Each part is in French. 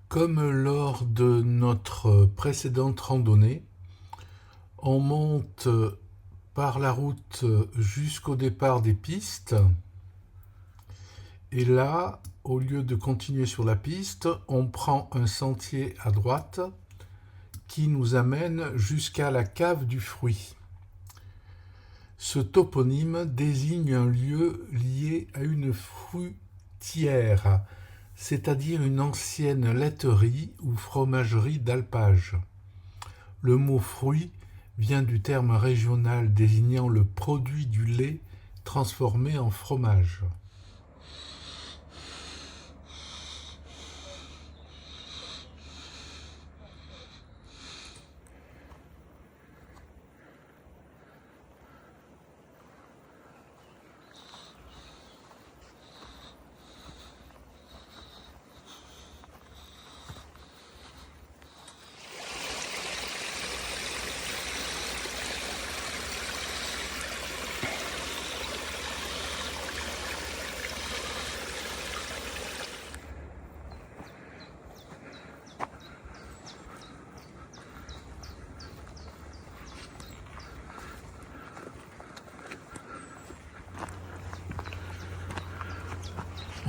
Comme lors de notre précédente randonnée, on monte par la route jusqu'au départ des pistes. Et là, au lieu de continuer sur la piste, on prend un sentier à droite qui nous amène jusqu'à la cave du fruit. Ce toponyme désigne un lieu lié à une fruitière, c'est-à-dire une ancienne laiterie ou fromagerie d'alpage. Le mot fruit vient du terme régional désignant le produit du lait transformé en fromage.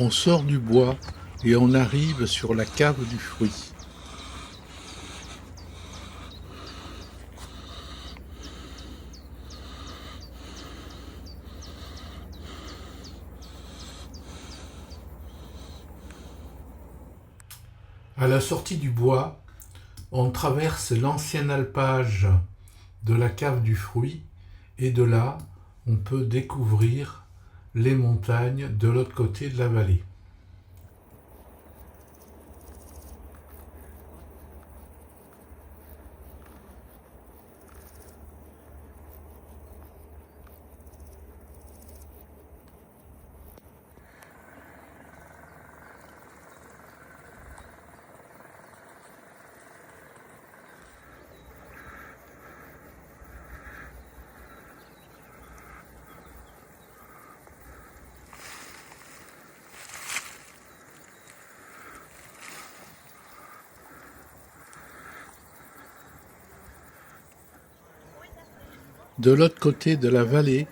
On sort du bois et on arrive sur la cave du fruit. À la sortie du bois, on traverse l'ancien alpage de la cave du fruit et de là, on peut découvrir les montagnes de l'autre côté de la vallée. De l'autre côté de la vallée,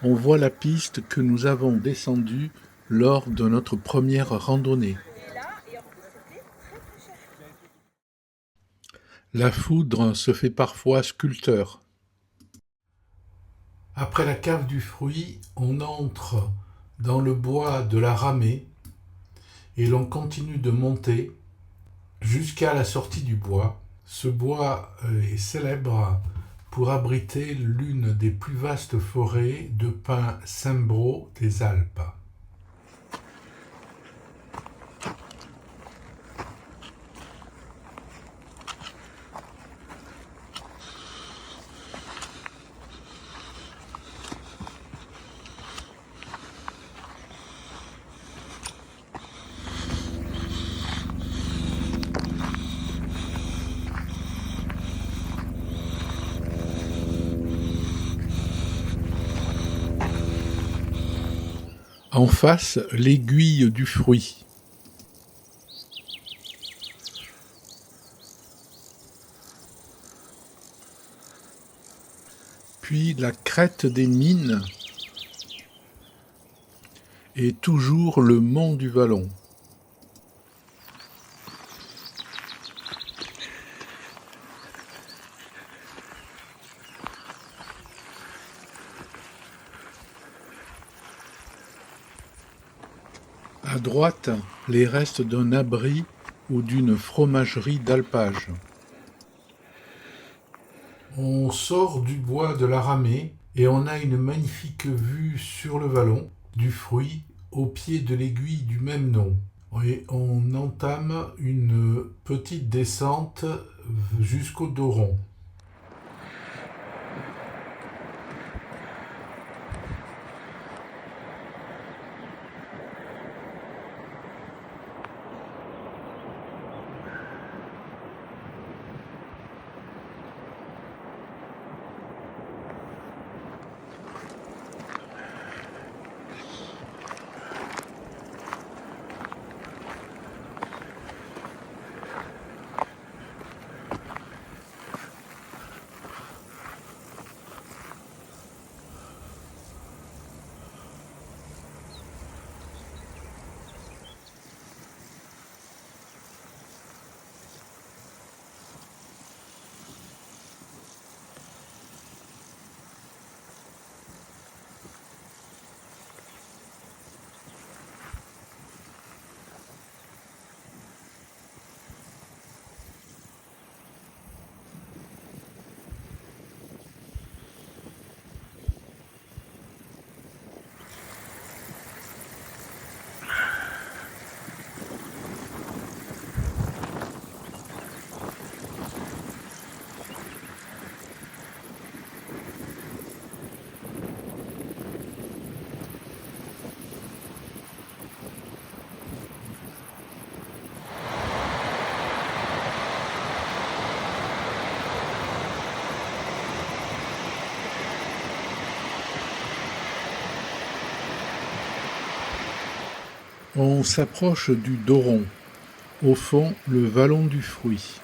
on voit la piste que nous avons descendue lors de notre première randonnée. La foudre se fait parfois sculpteur. Après la cave du fruit, on entre dans le bois de la ramée et l'on continue de monter jusqu'à la sortie du bois. Ce bois est célèbre pour abriter l'une des plus vastes forêts de pins cembro des Alpes. En face, l'aiguille du fruit. Puis la crête des mines et toujours le mont du Vallon. À droite, les restes d'un abri ou d'une fromagerie d'alpage. On sort du bois de la ramée et on a une magnifique vue sur le vallon du fruit au pied de l'aiguille du même nom. Et on entame une petite descente jusqu'au Doron. On s'approche du Doron, au fond le vallon du Fruit.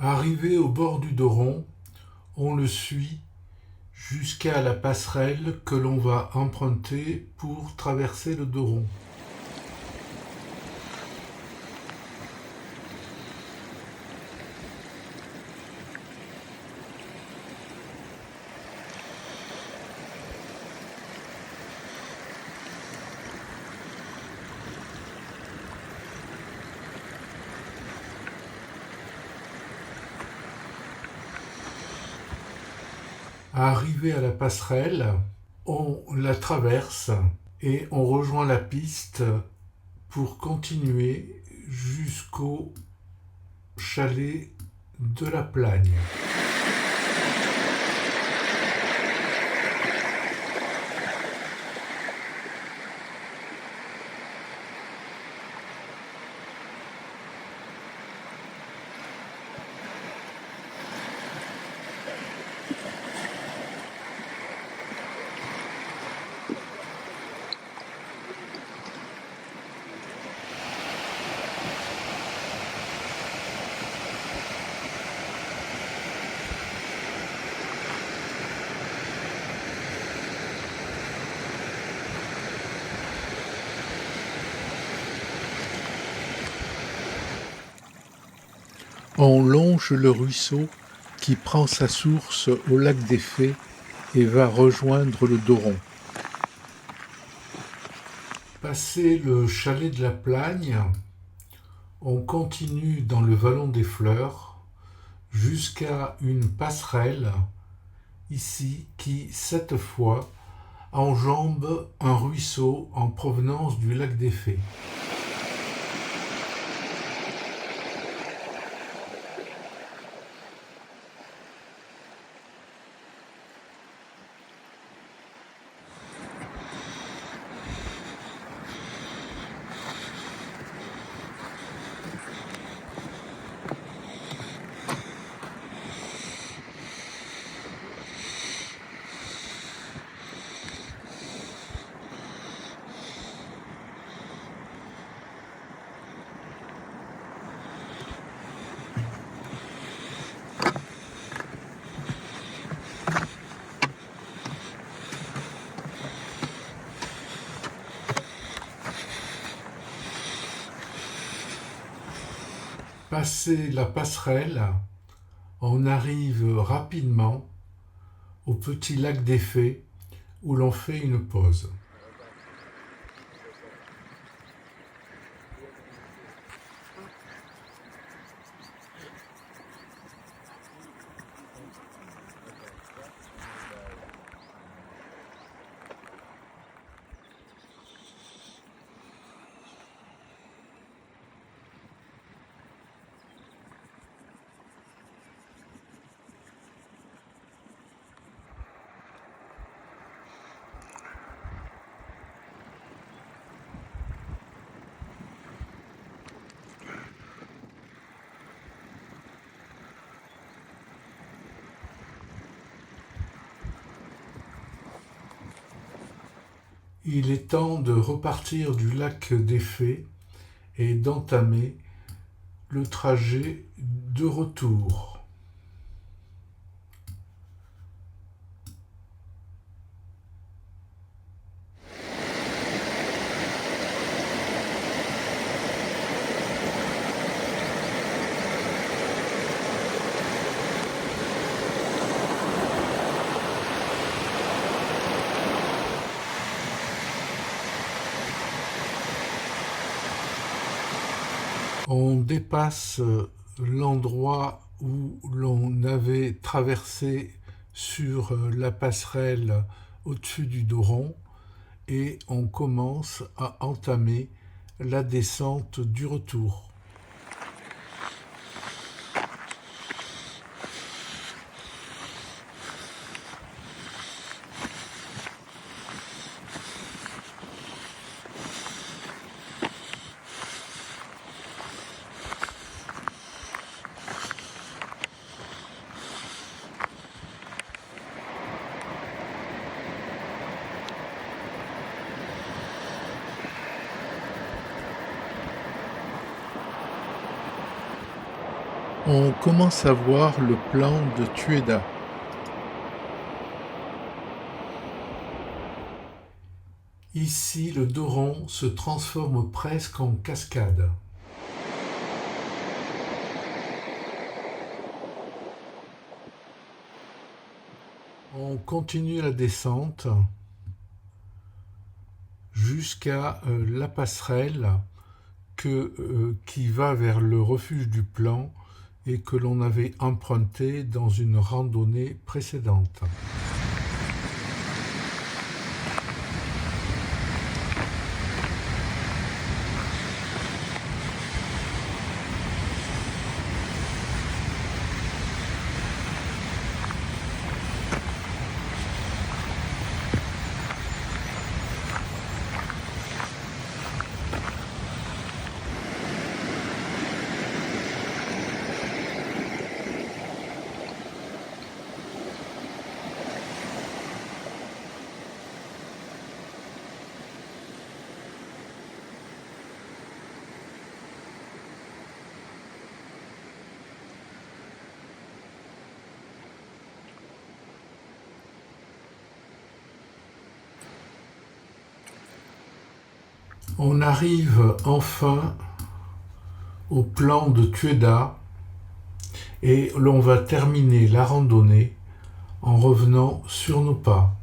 Arrivé au bord du Doron, on le suit jusqu'à la passerelle que l'on va emprunter pour traverser le Doron. Arrivé à la passerelle, on la traverse et on rejoint la piste pour continuer jusqu'au chalet de la Plagne. On longe le ruisseau qui prend sa source au lac des Fées et va rejoindre le Doron. Passé le chalet de la Plagne, on continue dans le vallon des Fleurs jusqu'à une passerelle ici qui, cette fois, enjambe un ruisseau en provenance du lac des Fées. Passé la passerelle, on arrive rapidement au petit lac des Fées où l'on fait une pause. Il est temps de repartir du lac des Fées et d'entamer le trajet de retour. On dépasse l'endroit où l'on avait traversé sur la passerelle au-dessus du Doron et on commence à entamer la descente du retour. On commence à voir le plan de Tueda. Ici, le Doron se transforme presque en cascade. On continue la descente jusqu'à la passerelle qui va vers le refuge du plan et que l'on avait emprunté dans une randonnée précédente. On arrive enfin au plan de Tueda et l'on va terminer la randonnée en revenant sur nos pas.